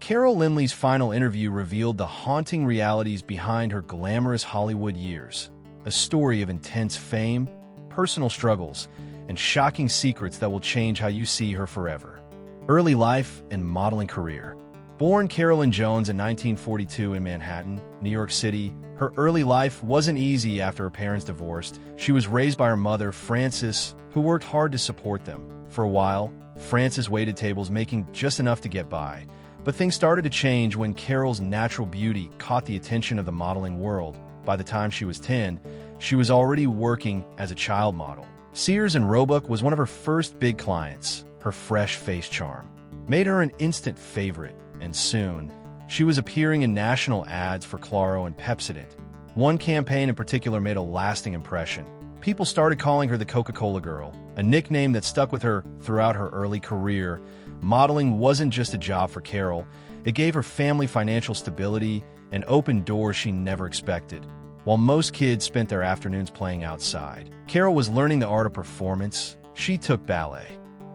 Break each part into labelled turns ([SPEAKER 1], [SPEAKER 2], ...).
[SPEAKER 1] Carol Linley's final interview revealed the haunting realities behind her glamorous Hollywood years, a story of intense fame, personal struggles, and shocking secrets that will change how you see her forever. Early life and modeling career. Born Carolyn Jones in 1942 in Manhattan, New York City, her early life wasn't easy after her parents divorced. She was raised by her mother, Frances, who worked hard to support them. For a while, Frances waited tables, making just enough to get by. But things started to change when Carol's natural beauty caught the attention of the modeling world. By the time she was 10, she was already working as a child model. Sears and Roebuck was one of her first big clients. Her fresh face charm made her an instant favorite, and soon, she was appearing in national ads for Claro and Pepsodent. One campaign in particular made a lasting impression. People started calling her the Coca-Cola Girl, a nickname that stuck with her throughout her early career. Modeling wasn't just a job for Carol, it gave her family financial stability and opened doors she never expected. While most kids spent their afternoons playing outside, Carol was learning the art of performance. She took ballet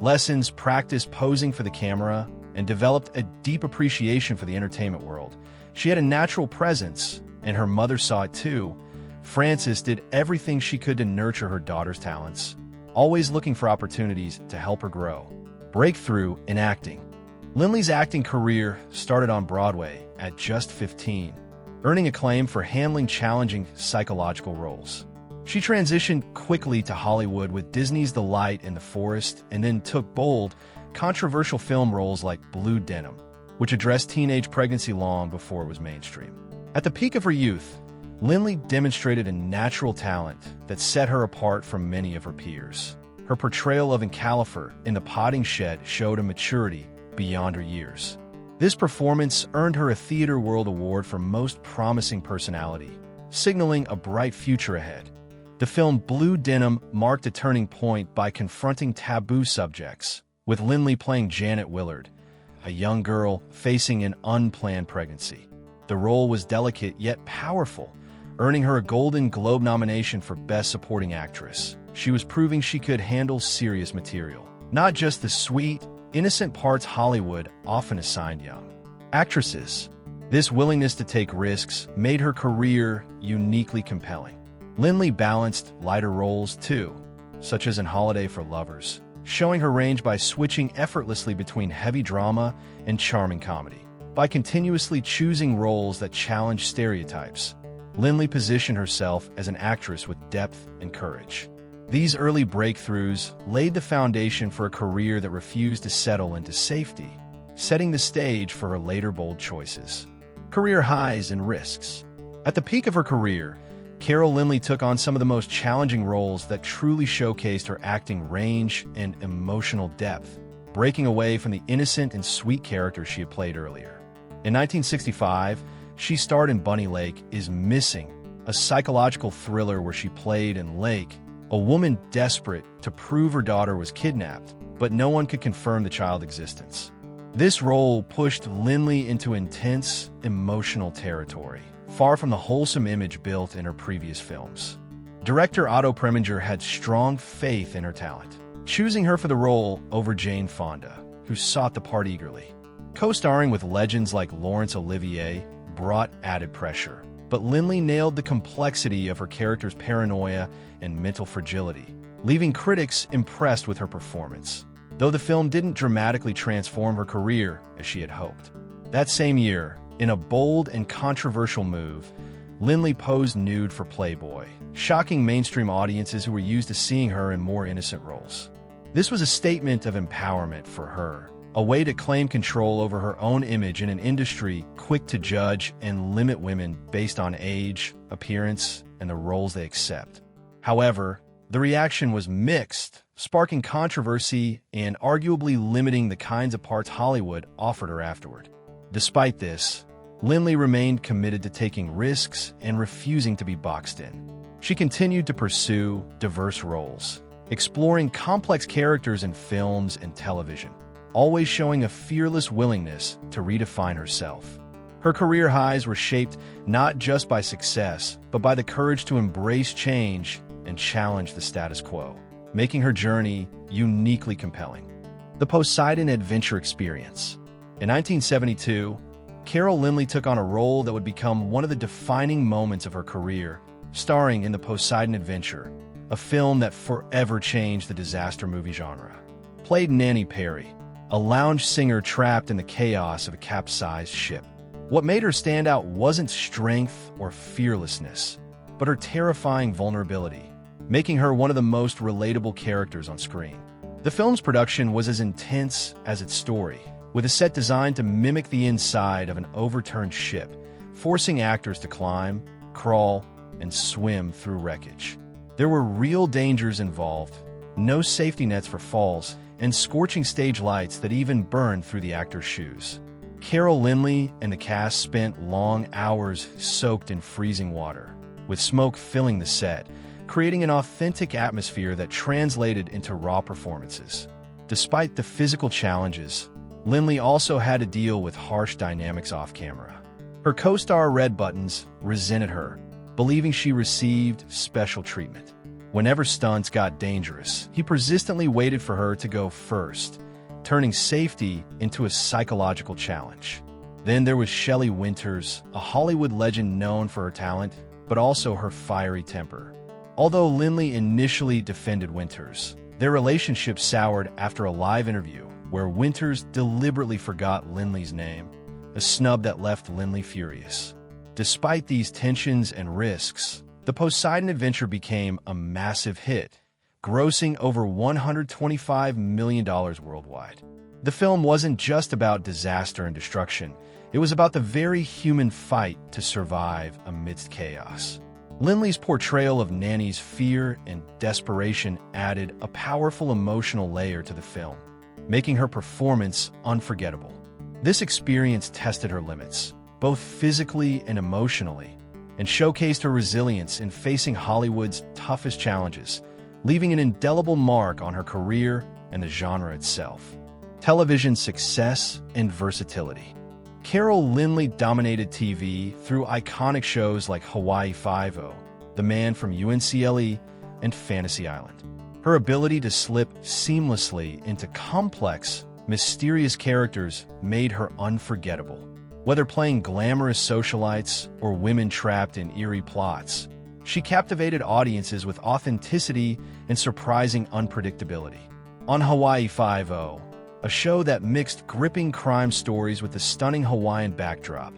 [SPEAKER 1] lessons, practiced posing for the camera, and developed a deep appreciation for the entertainment world. She had a natural presence, and her mother saw it too. Frances did everything she could to nurture her daughter's talents, always looking for opportunities to help her grow. Breakthrough in acting. Lynley's acting career started on Broadway at just 15, earning acclaim for handling challenging psychological roles. She transitioned quickly to Hollywood with Disney's The Light in the Forest, and then took bold, controversial film roles like Blue Denim, which addressed teenage pregnancy long before it was mainstream. At the peak of her youth, Lynley demonstrated a natural talent that set her apart from many of her peers. Her portrayal of U.N.C.L.E in The Potting Shed showed a maturity beyond her years. This performance earned her a Theatre World Award for Most Promising Personality, signaling a bright future ahead. The film Blue Denim marked a turning point by confronting taboo subjects, with Lynley playing Janet Willard, a young girl facing an unplanned pregnancy. The role was delicate yet powerful, earning her a Golden Globe nomination for Best Supporting Actress. She was proving she could handle serious material, not just the sweet, innocent parts Hollywood often assigned young actresses. This willingness to take risks made her career uniquely compelling. Lynley balanced lighter roles too, such as in Holiday for Lovers, showing her range by switching effortlessly between heavy drama and charming comedy. By continuously choosing roles that challenge stereotypes, Lynley positioned herself as an actress with depth and courage. These early breakthroughs laid the foundation for a career that refused to settle into safety, setting the stage for her later bold choices. Career highs and risks. At the peak of her career, Carol Linley took on some of the most challenging roles that truly showcased her acting range and emotional depth, breaking away from the innocent and sweet characters she had played earlier. In 1965, she starred in Bunny Lake is Missing, a psychological thriller where she played in Lake, a woman desperate to prove her daughter was kidnapped, but no one could confirm the child's existence. This role pushed Lynley into intense, emotional territory, far from the wholesome image built in her previous films. Director Otto Preminger had strong faith in her talent, choosing her for the role over Jane Fonda, who sought the part eagerly. Co-starring with legends like Laurence Olivier brought added pressure, but Lynley nailed the complexity of her character's paranoia and mental fragility, leaving critics impressed with her performance, though the film didn't dramatically transform her career as she had hoped. That same year, in a bold and controversial move, Lynley posed nude for Playboy, shocking mainstream audiences who were used to seeing her in more innocent roles. This was a statement of empowerment for her, a way to claim control over her own image in an industry quick to judge and limit women based on age, appearance, and the roles they accept. However, the reaction was mixed, sparking controversy and arguably limiting the kinds of parts Hollywood offered her afterward. Despite this, Lynley remained committed to taking risks and refusing to be boxed in. She continued to pursue diverse roles, exploring complex characters in films and television, always showing a fearless willingness to redefine herself. Her career highs were shaped not just by success, but by the courage to embrace change and challenge the status quo, making her journey uniquely compelling. The Poseidon Adventure experience. In 1972, Carol Linley took on a role that would become one of the defining moments of her career, starring in the Poseidon Adventure, a film that forever changed the disaster movie genre. Played Nanny Perry, a lounge singer trapped in the chaos of a capsized ship. What made her stand out wasn't strength or fearlessness, but her terrifying vulnerability, making her one of the most relatable characters on screen. The film's production was as intense as its story, with a set designed to mimic the inside of an overturned ship, forcing actors to climb, crawl, and swim through wreckage. There were real dangers involved, no safety nets for falls, and scorching stage lights that even burned through the actors' shoes. Carol Linley and the cast spent long hours soaked in freezing water, with smoke filling the set, creating an authentic atmosphere that translated into raw performances. Despite the physical challenges, Linley also had to deal with harsh dynamics off-camera. Her co-star Red Buttons resented her, believing she received special treatment. Whenever stunts got dangerous, he persistently waited for her to go first, turning safety into a psychological challenge. Then there was Shelley Winters, a Hollywood legend known for her talent, but also her fiery temper. Although Linley initially defended Winters, their relationship soured after a live interview where Winters deliberately forgot Linley's name, a snub that left Linley furious. Despite these tensions and risks, the Poseidon Adventure became a massive hit, grossing over $125 million worldwide. The film wasn't just about disaster and destruction, it was about the very human fight to survive amidst chaos. Linley's portrayal of Nanny's fear and desperation added a powerful emotional layer to the film, making her performance unforgettable. This experience tested her limits, both physically and emotionally, and showcased her resilience in facing Hollywood's toughest challenges, leaving an indelible mark on her career and the genre itself. Television success and versatility. Carol Linley dominated TV through iconic shows like Hawaii Five-0, The Man from U.N.C.L.E., and Fantasy Island. Her ability to slip seamlessly into complex, mysterious characters made her unforgettable. Whether playing glamorous socialites or women trapped in eerie plots, she captivated audiences with authenticity and surprising unpredictability. On Hawaii Five-0, a show that mixed gripping crime stories with a stunning Hawaiian backdrop,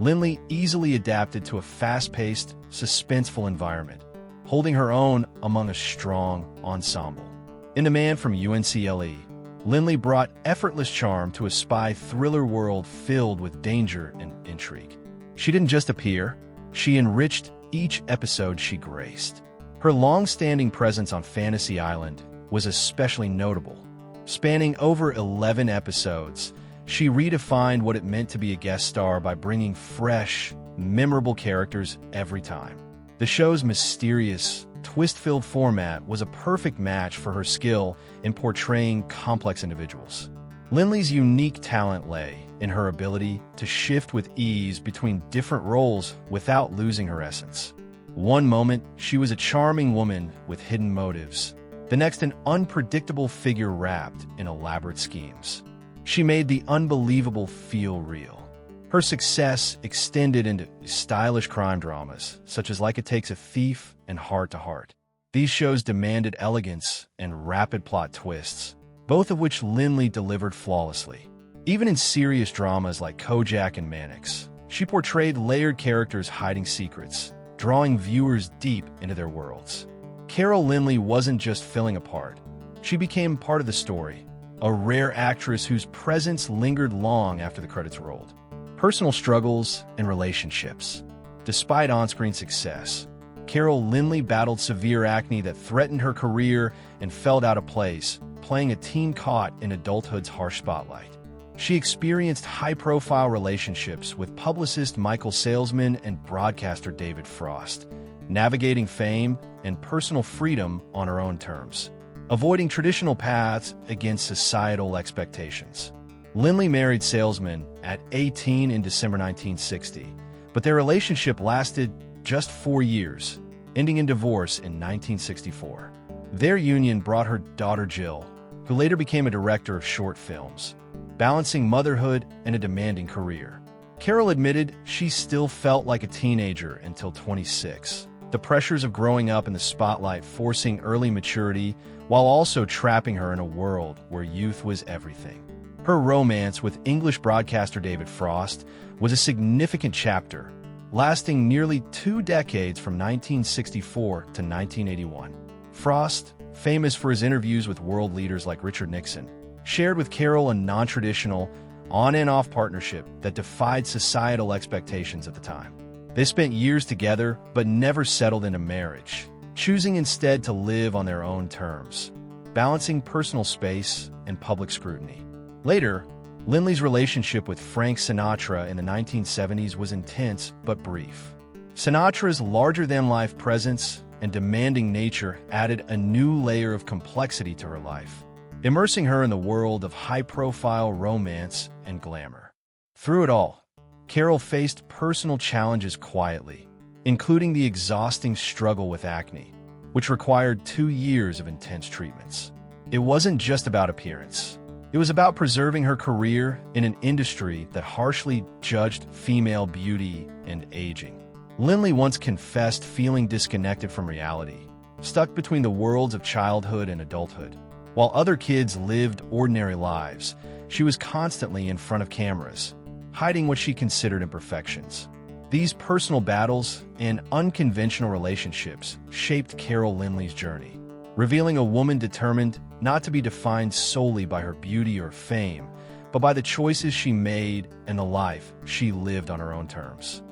[SPEAKER 1] Lynley easily adapted to a fast-paced, suspenseful environment, holding her own among a strong ensemble. In The Man from U.N.C.L.E., Lynley brought effortless charm to a spy thriller world filled with danger and intrigue. She didn't just appear, she enriched each episode she graced. Her long-standing presence on Fantasy Island was especially notable. Spanning over 11 episodes, she redefined what it meant to be a guest star by bringing fresh, memorable characters every time. The show's mysterious, twist-filled format was a perfect match for her skill in portraying complex individuals. Lynley's unique talent lay in her ability to shift with ease between different roles without losing her essence. One moment, she was a charming woman with hidden motives. The next, an unpredictable figure wrapped in elaborate schemes. She made the unbelievable feel real. Her success extended into stylish crime dramas, such as Like It Takes a Thief and Heart to Heart. These shows demanded elegance and rapid plot twists, both of which Lynley delivered flawlessly. Even in serious dramas like Kojak and Mannix, she portrayed layered characters hiding secrets, drawing viewers deep into their worlds. Carol Linley wasn't just filling a part. She became part of the story, a rare actress whose presence lingered long after the credits rolled. Personal struggles and relationships. Despite on-screen success, Carol Linley battled severe acne that threatened her career and felt out of place, playing a teen caught in adulthood's harsh spotlight. She experienced high-profile relationships with publicist Michael Salesman and broadcaster David Frost, navigating fame and personal freedom on her own terms, avoiding traditional paths against societal expectations. Lynley married Salesman at 18 in December 1960, but their relationship lasted just 4 years, ending in divorce in 1964. Their union brought her daughter Jill, who later became a director of short films. balancing motherhood and a demanding career. Carol admitted she still felt like a teenager until 26. The pressures of growing up in the spotlight forcing early maturity while also trapping her in a world where youth was everything. Her romance with English broadcaster David Frost was a significant chapter, lasting nearly 2 decades from 1964 to 1981. Frost, famous for his interviews with world leaders like Richard Nixon, shared with Carol a non-traditional, on-and-off partnership that defied societal expectations at the time. They spent years together but never settled into marriage, choosing instead to live on their own terms, balancing personal space and public scrutiny. Later, Lynley's relationship with Frank Sinatra in the 1970s was intense but brief. Sinatra's larger-than-life presence and demanding nature added a new layer of complexity to her life, immersing her in the world of high-profile romance and glamour. Through it all, Carol faced personal challenges quietly, including the exhausting struggle with acne, which required 2 years of intense treatments. It wasn't just about appearance. It was about preserving her career in an industry that harshly judged female beauty and aging. Lynley once confessed feeling disconnected from reality, stuck between the worlds of childhood and adulthood. While other kids lived ordinary lives, she was constantly in front of cameras, hiding what she considered imperfections. These personal battles and unconventional relationships shaped Carol Linley's journey, revealing a woman determined not to be defined solely by her beauty or fame, but by the choices she made and the life she lived on her own terms.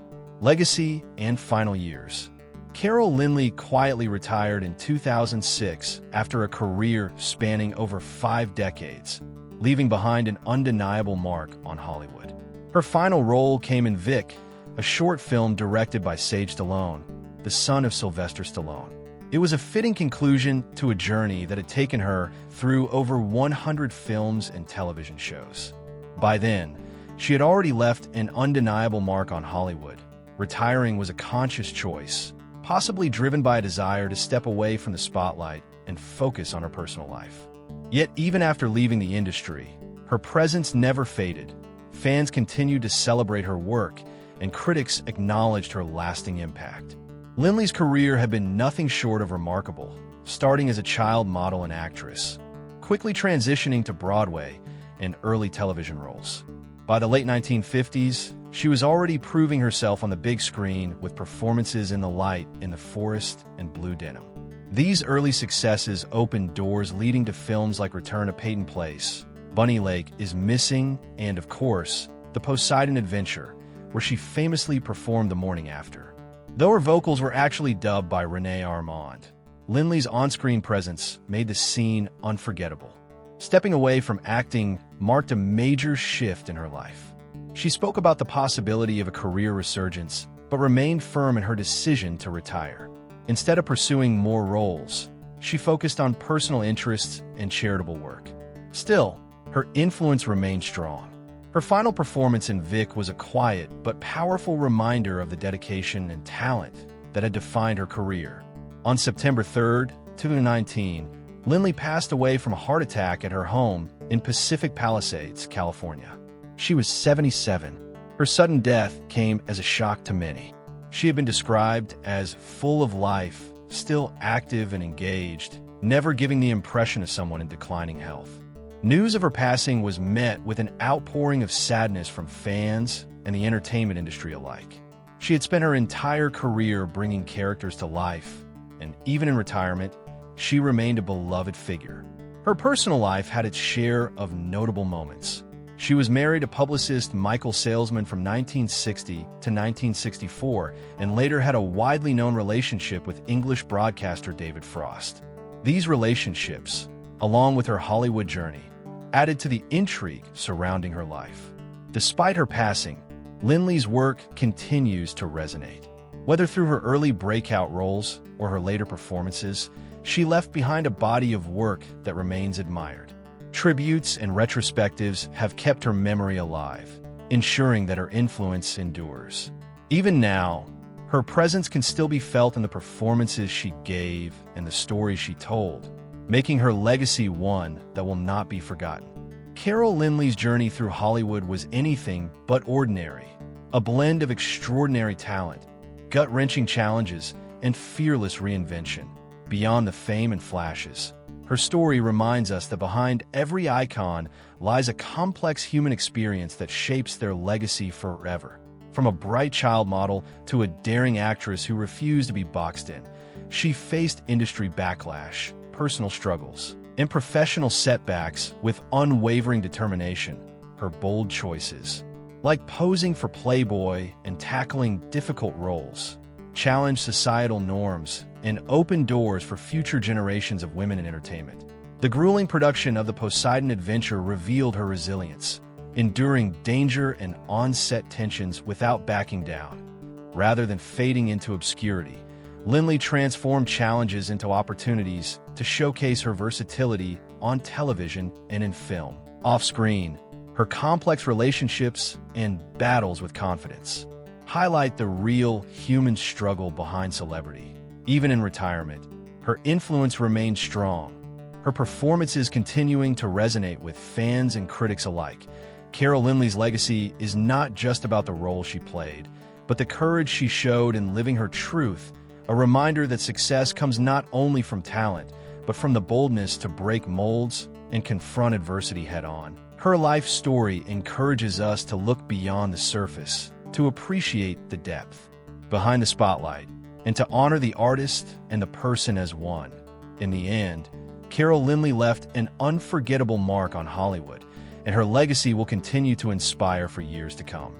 [SPEAKER 1] Legacy and final years. Carol Linley quietly retired in 2006 after a career spanning over 5 decades, leaving behind an undeniable mark on Hollywood. Her final role came in Vic, a short film directed by Sage Stallone, the son of Sylvester Stallone. It was a fitting conclusion to a journey that had taken her through over 100 films and television shows. By then, she had already left an undeniable mark on Hollywood. Retiring was a conscious choice, possibly driven by a desire to step away from the spotlight and focus on her personal life. Yet even after leaving the industry, her presence never faded. Fans continued to celebrate her work, and critics acknowledged her lasting impact. Lynley's career had been nothing short of remarkable, starting as a child model and actress, quickly transitioning to Broadway and early television roles. By the late 1950s, she was already proving herself on the big screen with performances in The Light, In the Forest, and Blue Denim. These early successes opened doors leading to films like Return to Peyton Place, Bunny Lake is Missing, and, of course, The Poseidon Adventure, where she famously performed the morning after. Though her vocals were actually dubbed by Renee Armand, Lynley's on-screen presence made the scene unforgettable. Stepping away from acting marked a major shift in her life. She spoke about the possibility of a career resurgence, but remained firm in her decision to retire. Instead of pursuing more roles, she focused on personal interests and charitable work. Still, her influence remained strong. Her final performance in Vic was a quiet but powerful reminder of the dedication and talent that had defined her career. On September 3, 2019, Lynley passed away from a heart attack at her home in Pacific Palisades, California. She was 77. Her sudden death came as a shock to many. She had been described as full of life, still active and engaged, never giving the impression of someone in declining health. News of her passing was met with an outpouring of sadness from fans and the entertainment industry alike. She had spent her entire career bringing characters to life, and even in retirement, she remained a beloved figure. Her personal life had its share of notable moments. She was married to publicist Michael Salesman from 1960 to 1964, and later had a widely known relationship with English broadcaster David Frost. These relationships, along with her Hollywood journey, added to the intrigue surrounding her life. Despite her passing, Lynley's work continues to resonate. Whether through her early breakout roles or her later performances, she left behind a body of work that remains admired. Tributes and retrospectives have kept her memory alive, ensuring that her influence endures. Even now, her presence can still be felt in the performances she gave and the stories she told, making her legacy one that will not be forgotten. Carol Linley's journey through Hollywood was anything but ordinary. A blend of extraordinary talent, gut-wrenching challenges, and fearless reinvention. Beyond the fame and flashes, her story reminds us that behind every icon lies a complex human experience that shapes their legacy forever. From a bright child model to a daring actress who refused to be boxed in, she faced industry backlash, personal struggles, and professional setbacks with unwavering determination. Her bold choices, like posing for Playboy and tackling difficult roles, challenged societal norms and opened doors for future generations of women in entertainment. The grueling production of the Poseidon Adventure revealed her resilience, enduring danger and on-set tensions without backing down. Rather than fading into obscurity, Lynley transformed challenges into opportunities to showcase her versatility on television and in film. Off-screen, her complex relationships and battles with confidence highlight the real human struggle behind celebrity. Even in retirement, her influence remained strong, her performances continuing to resonate with fans and critics alike. Carol Linley's legacy is not just about the role she played, but the courage she showed in living her truth, a reminder that success comes not only from talent, but from the boldness to break molds and confront adversity head-on. Her life story encourages us to look beyond the surface, to appreciate the depth behind the spotlight, and to honor the artist and the person as one. In the end, Carol Linley left an unforgettable mark on Hollywood, and her legacy will continue to inspire for years to come.